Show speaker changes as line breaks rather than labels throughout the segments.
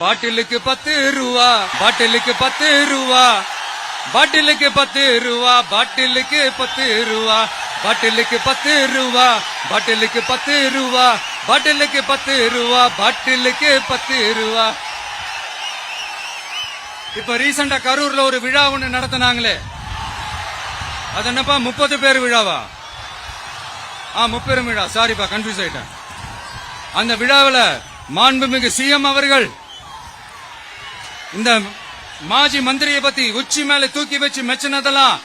பாட்டிலுக்கு 10 ரூபா, பாட்டிலுக்கு 10 ரூபா, பாட்டிலுக்கு 10 ரூபா, பாட்டிலுக்கு 10 ரூபா, பாட்டிலுக்கு 10 ரூபா, பாட்டிலுக்கு 10 ரூபா, பாட்டிலுக்கு 10 ரூபா, பாட்டிலுக்கு 10 ரூபா. இப்ப ரீசெண்டா கரூர்ல ஒரு விழா ஒண்ணு நடத்தினாங்களே, அது என்னப்பா 30 பேர் விழாவா? 30 விழா, சாரிப்பா கன்ஃபியூஸ் ஆயிட்டேன். அந்த விழாவில் மாண்புமிகு சிஎம் அவர்கள் இந்த மாஜி மந்திரியை பத்தி உச்சி மேல தூக்கி வச்சு மெச்சினதெல்லாம்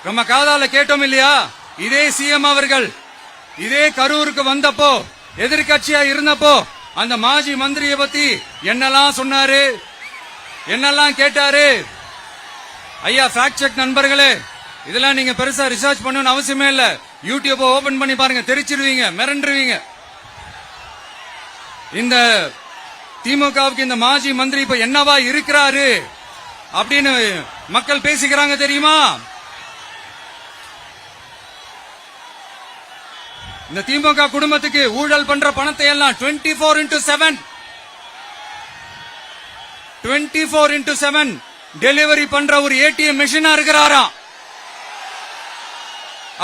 நம்ம காதால கேட்டோம் இல்லையா? இதே சிஎம் அவர்கள் இதே கரூருக்கு வந்தப்போ, எதிர்கட்சியா இருந்தப்போ, அந்த மாஜி மந்திரியை பத்தி என்னெல்லாம் சொன்னாரு, என்னெல்லாம் கேட்டாரு. ஐயா ஃபேக்ட் செக் நண்பர்களே, இதெல்லாம் நீங்க பெருசா ரிசர்ச் பண்ணணும்னு அவசியமே இல்ல. யூடியூப் ஓபன் பண்ணி பாருங்க, தெரிச்சிருவீங்க, மிரண்டுருவீங்க. இந்த திமுகவுக்கு இந்த மாஜி மந்திரி இப்ப என்னவா இருக்கிறாரு அப்படின்னு மக்கள் பேசிக்கிறாங்க தெரியுமா? இந்த திமுக குடும்பத்துக்கு ஊழல் பண்ற பணத்தை எல்லாம் 24x7 டெலிவரி பண்ற ஒரு ஏடிஎம் மெஷினா இருக்கிறாராம்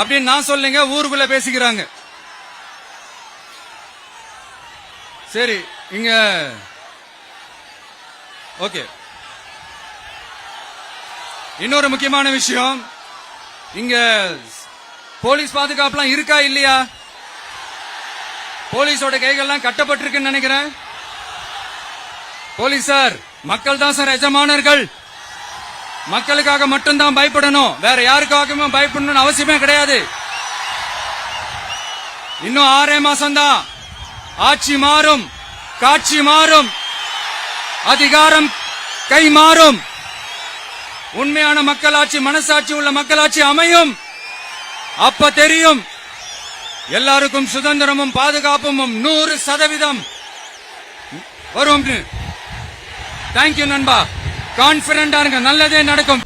அப்படின்னு நான் சொல்லுங்க, ஊருக்குள்ள பேசிக்கிறாங்க. சரி, இங்க ஓகே. இன்னொரு முக்கியமான விஷயம், இங்க போலீஸ் பாதுகாப்புலாம் இருக்கா இல்லையா? போலீஸோட கைகள்லாம் கட்டப்பட்டிருக்குன்னு நினைக்கிறேன். போலீசார் மக்கள் தான் சார் எஜமானர்கள். மக்களுக்காக மட்டும்தான் பயப்படணும், வேற யாருக்காகவுமே பயப்படணும்னு அவசியமே கிடையாது. இன்னும் 6 மாசம் தான். ஆட்சி மாறும், காட்சி மாறும், அதிகாரம் கை மாறும். உண்மையான மக்களாட்சி, மனசாட்சி உள்ள மக்களாட்சி அமையும். அப்ப தெரியும் எல்லாருக்கும் சுதந்திரமும் பாதுகாப்பும் 100% வரும். தேங்க்யூ நண்பா, கான்பிடண்டா இருங்க, நல்லதே நடக்கும்.